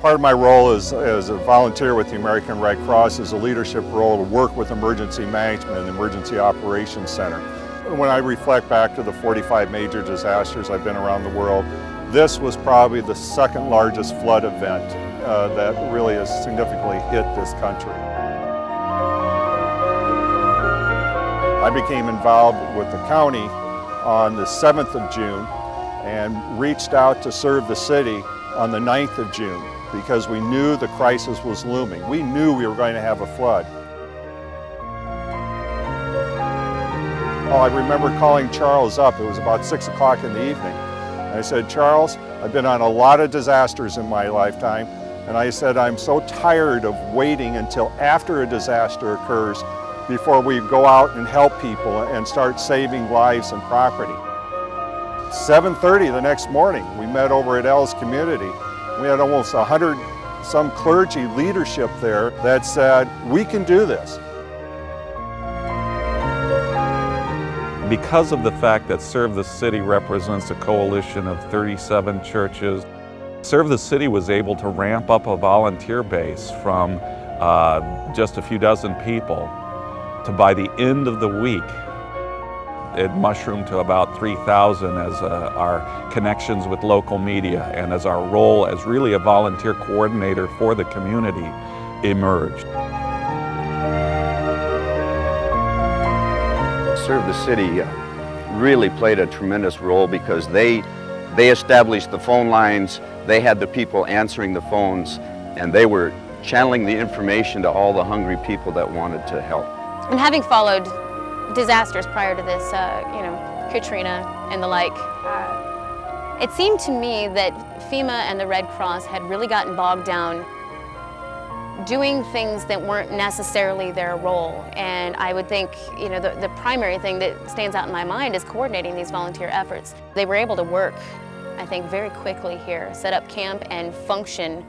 Part of my role as a volunteer with the American Red Cross is a leadership role to work with emergency management and the Emergency Operations Center. When I reflect back to the 45 major disasters I've been around the world, this was probably the second largest flood event that really has significantly hit this country. I became involved with the county on the 7th of June and reached out to serve the city on the 9th of June because we knew the crisis was looming. We knew we were going to have a flood. Oh, I remember calling Charles up. It was about 6 o'clock in the evening. And I said, Charles, I've been on a lot of disasters in my lifetime. And I said, I'm so tired of waiting until after a disaster occurs before we go out and help people and start saving lives and property. 7:30 the next morning, we met over at L's Community. We had almost 100 some clergy leadership there that said, we can do this. Because of the fact that Serve the City represents a coalition of 37 churches, Serve the City was able to ramp up a volunteer base from just a few dozen people to, by the end of the week, it mushroomed to about 3,000 as our connections with local media and as our role as really a volunteer coordinator for the community emerged. Serve the City really played a tremendous role because they established the phone lines, they had the people answering the phones, and they were channeling the information to all the hungry people that wanted to help. And having followed disasters prior to this, Katrina and the like, it seemed to me that FEMA and the Red Cross had really gotten bogged down doing things that weren't necessarily their role. And I would think, the primary thing that stands out in my mind is coordinating these volunteer efforts. They were able to work, I think, very quickly here, set up camp and function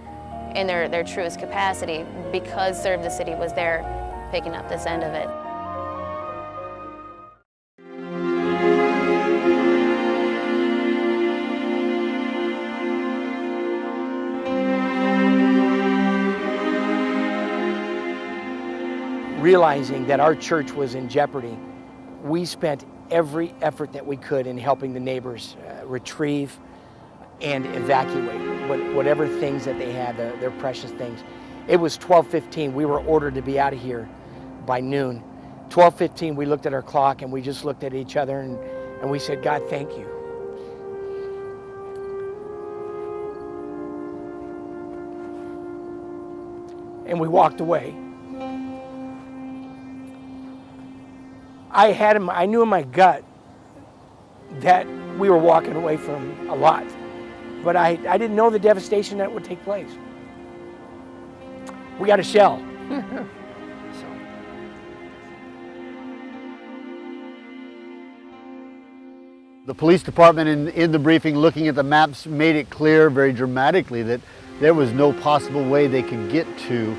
in their truest capacity because Serve the City was there picking up this end of it. Realizing that our church was in jeopardy, we spent every effort that we could in helping the neighbors retrieve and evacuate whatever things that they had, their precious things. It was 12:15. We were ordered to be out of here by noon. 12:15, we looked at our clock and we just looked at each other and we said, God, thank you. And we walked away. I knew in my gut that we were walking away from a lot, but I didn't know the devastation that would take place. We got a shell. The police department in the briefing, looking at the maps, made it clear very dramatically that there was no possible way they could get to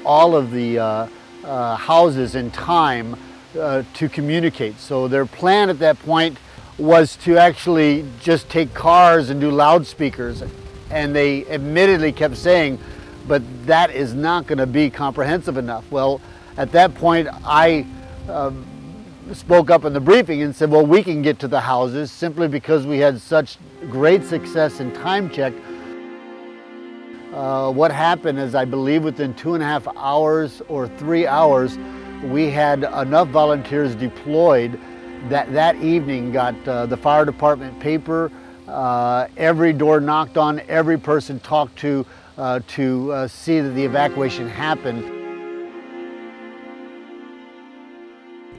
all of the houses in time to communicate. So their plan at that point was to actually just take cars and do loudspeakers. And they admittedly kept saying, but that is not going to be comprehensive enough. Well, at that point, I spoke up in the briefing and said, well, we can get to the houses simply because we had such great success in time check. What happened is, I believe within 2.5 hours or 3 hours, we had enough volunteers deployed that evening got the fire department paper, every door knocked on, every person talked to see that the evacuation happened.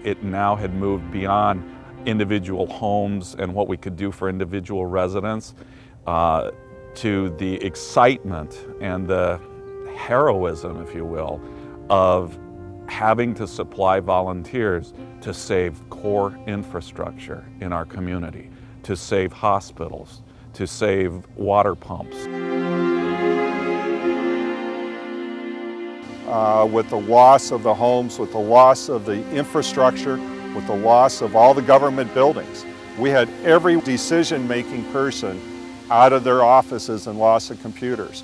It now had moved beyond individual homes and what we could do for individual residents to the excitement and the heroism, if you will, of having to supply volunteers to save core infrastructure in our community, to save hospitals, to save water pumps. With the loss of the homes, with the loss of the infrastructure, with the loss of all the government buildings, we had every decision-making person out of their offices and loss of computers.